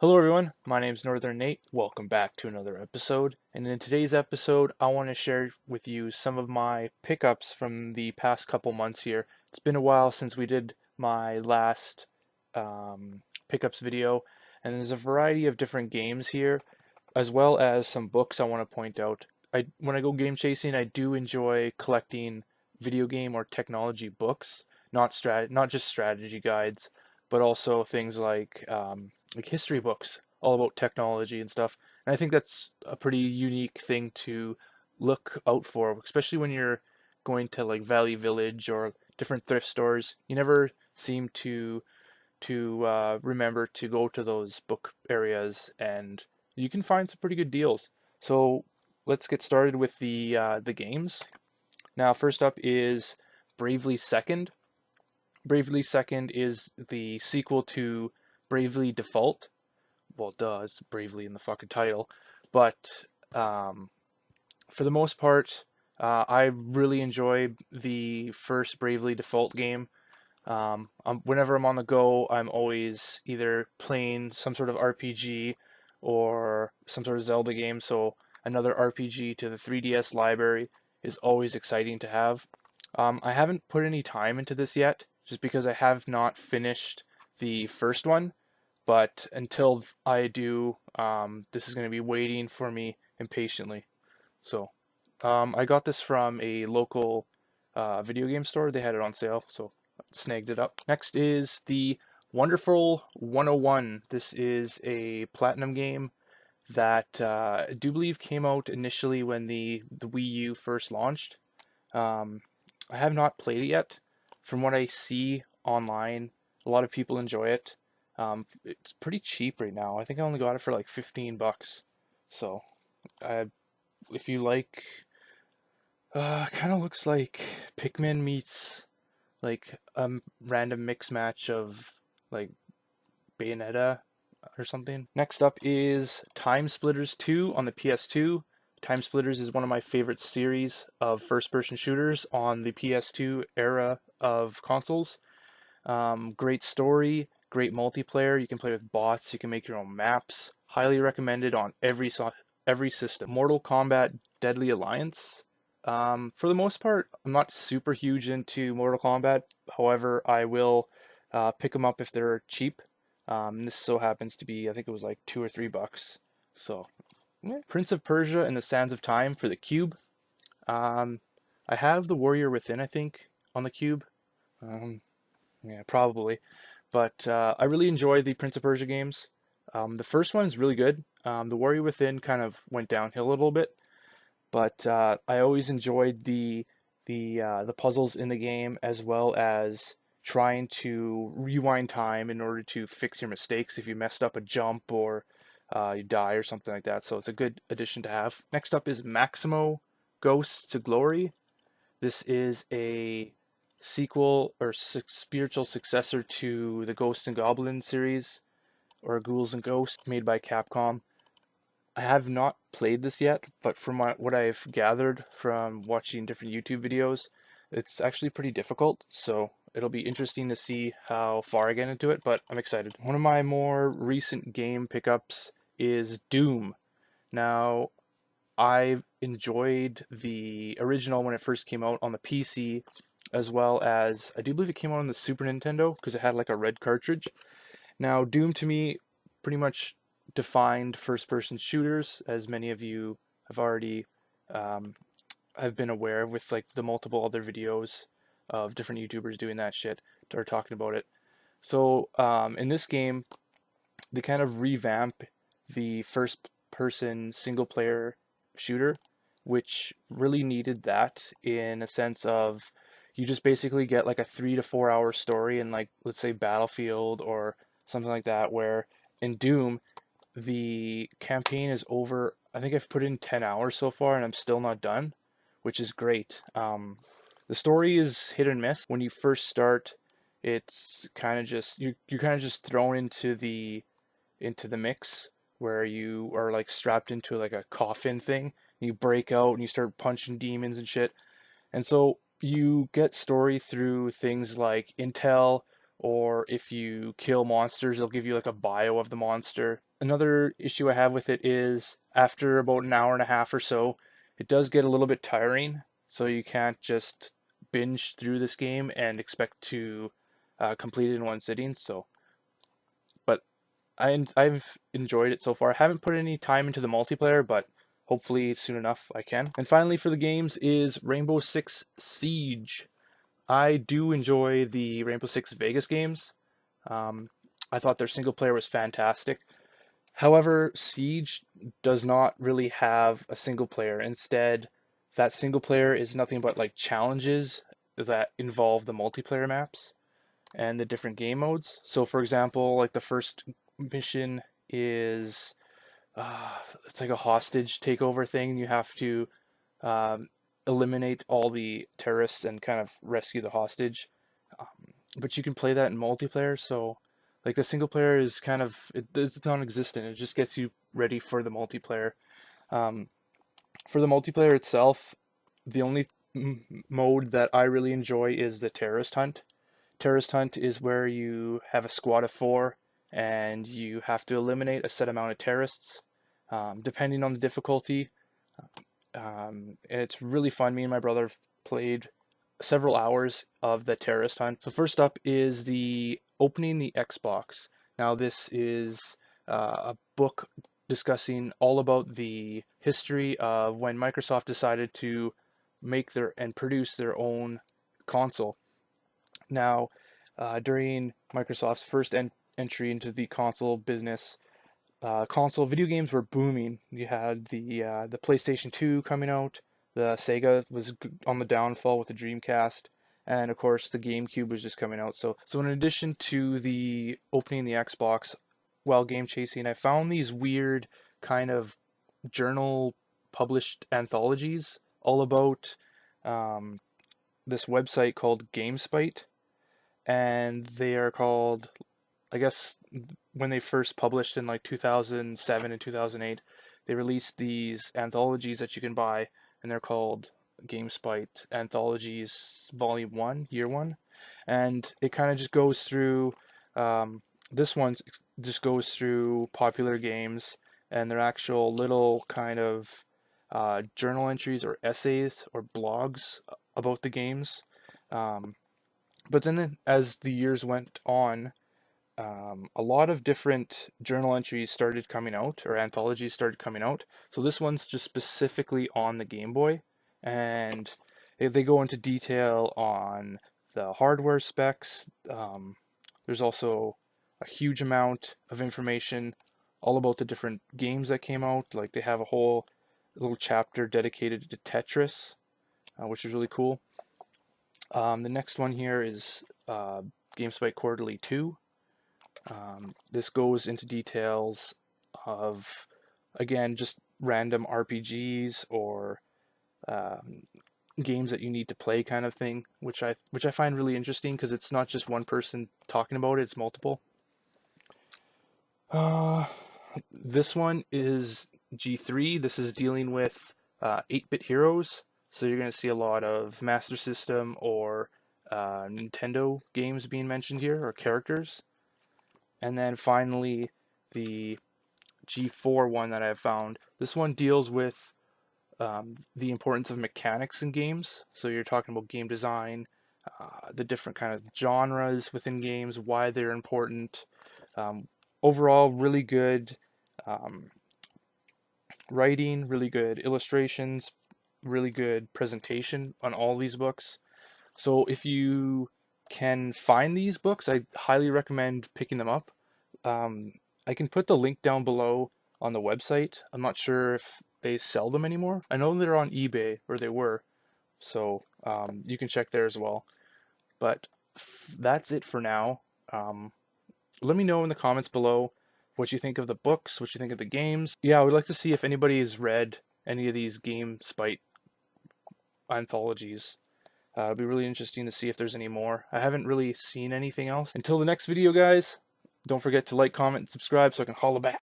Hello everyone, my name is Northern Nate. Welcome back to another episode. And in today's episode, I want to share with you some of my pickups from the past couple months here. It's been a while since we did my last pickups video, and there's a variety of different games here, as well as some books I want to point out. When I go game chasing, I do enjoy collecting video game or technology books, not just strategy guides, but also things like history books, all about technology and stuff. And I think that's a pretty unique thing to look out for, especially when you're going to like Valley Village or different thrift stores. You never seem to remember to go to those book areas, and you can find some pretty good deals. So let's get started with the games. Now, first up is Bravely Second. Bravely Second is the sequel to Bravely Default. Well, duh, it's Bravely in the fucking title. But um, for the most part, I really enjoy the first Bravely Default game. Whenever I'm on the go, I'm always either playing some sort of RPG or some sort of Zelda game. So another RPG to the 3DS library is always exciting to have. I haven't put any time into this yet, just because I have not finished the first one. But until I do, this is going to be waiting for me impatiently. So I got this from a local video game store. They had it on sale, so snagged it up. Next is the Wonderful 101. This is a platinum game that I do believe came out initially when the Wii U first launched. Um, I have not played it yet. From what I see online, a lot of people enjoy it. It's pretty cheap right now. I think I only got it for like 15 bucks. So, if you like, kind of looks like Pikmin meets like a random mix match of like Bayonetta or something. Next up is Timesplitters 2 on the PS2. Timesplitters is one of my favorite series of first-person shooters on the PS2 era of consoles. Great story, great multiplayer. You can play with bots. You can make your own maps. Highly recommended on every system. Mortal Kombat Deadly Alliance. For the most part, I'm not super huge into Mortal Kombat. However, I will pick them up if they're cheap. This so happens to be, I think it was like $2 or $3. So, yeah. Prince of Persia and the Sands of Time for the Cube. Um, I have the Warrior Within, I think, on the Cube. Um, yeah, probably. But I really enjoy the Prince of Persia games. The first one is really good. The Warrior Within kind of went downhill a little bit, but I always enjoyed the puzzles in the game, as well as trying to rewind time in order to fix your mistakes if you messed up a jump or you die or something like that. So it's a good addition to have. Next up is Maximo Ghosts to Glory. This is a sequel or spiritual successor to the Ghosts and Goblins series, or Ghouls and Ghosts, made by Capcom. I have not played this yet, but from what I've gathered from watching different YouTube videos, it's actually pretty difficult, so it'll be interesting to see how far I get into it, but I'm excited. One of my more recent game pickups is Doom. Now, I enjoyed the original when it first came out on the PC, as well as I do believe it came out on the Super Nintendo because it had like a red cartridge. Now, Doom to me pretty much defined first-person shooters, as many of you have already um, have been aware of with like the multiple other videos of different YouTubers doing that shit or talking about it. So in this game, they kind of revamp the first-person single-player shooter, which really needed that in a sense of you just basically get like a 3 to 4 hour story in like let's say Battlefield or something like that, where in Doom the campaign is over. I think I've put in 10 hours so far and I'm still not done, which is great. The story is hit and miss. When you first start, it's kind of just you're kind of just thrown into the mix where you are like strapped into like a coffin thing. And you break out and you start punching demons and shit. And so you get story through things like intel or if you kill monsters, they'll give you like a bio of the monster. Another issue I have with it is after about an hour and a half or so, it does get a little bit tiring, so you can't just binge through this game and expect to complete it in one sitting. So, but I've enjoyed it so far. I haven't put any time into the multiplayer, but hopefully soon enough I can. And finally for the games is Rainbow Six Siege. I do enjoy the Rainbow Six Vegas games. I thought their single player was fantastic. However, Siege does not really have a single player. Instead, that single player is nothing but like challenges that involve the multiplayer maps and the different game modes. So, for example, like the first mission is it's like a hostage takeover thing. You have to um, eliminate all the terrorists and kind of rescue the hostage. But you can play that in multiplayer, so like the single player is kind of it's non-existent. It just gets you ready for the multiplayer. Um, for the multiplayer itself, the only mode that I really enjoy is the terrorist hunt. Terrorist hunt is where you have a squad of 4 and you have to eliminate a set amount of terrorists, depending on the difficulty. And it's really fun. Me and my brother have played several hours of the terrorist hunt. So first up is the opening the Xbox. Now this is a book discussing all about the history of when Microsoft decided to make their and produce their own console. Now, during Microsoft's first entry into the console business, console video games were booming. You had the PlayStation 2 coming out, the Sega was on the downfall with the Dreamcast, and of course the GameCube was just coming out. So in addition to the opening the Xbox while game chasing, I found these weird kind of journal published anthologies all about this website called Gamespite, and they are called, I guess, when they first published in like 2007 and 2008, they released these anthologies that you can buy, and they're called Gamespite Anthologies Volume 1, Year 1. And it kind of just goes through, this one just goes through popular games and their actual little kind of journal entries or essays or blogs about the games. But then as the years went on, a lot of different journal entries started coming out, or anthologies started coming out. So this one's just specifically on the Game Boy, and they go into detail on the hardware specs. There's also a huge amount of information all about the different games that came out. Like they have a whole little chapter dedicated to Tetris, which is really cool. The next one here is Gamespite Quarterly 2. This goes into details of, again, just random RPGs or games that you need to play kind of thing, which I find really interesting because it's not just one person talking about it, it's multiple. This one is G3. This is dealing with 8-bit heroes. So you're going to see a lot of Master System or Nintendo games being mentioned here, or characters. And then finally, the G4 one that I've found. This one deals with the importance of mechanics in games. So you're talking about game design, the different kind of genres within games, why they're important. Overall, really good writing, really good illustrations, really good presentation on all these books. So if you can find these books, I highly recommend picking them up. I can put the link down below on the website. I'm not sure if they sell them anymore. I know they're on eBay, or they were, so you can check there as well. But that's it for now. Let me know in the comments below what you think of the books, what you think of the games. Yeah, I would like to see if anybody has read any of these Gamespite anthologies. It'd be really interesting to see if there's any more. I haven't really seen anything else. Until the next video, guys, don't forget to like, comment, and subscribe so I can holla back.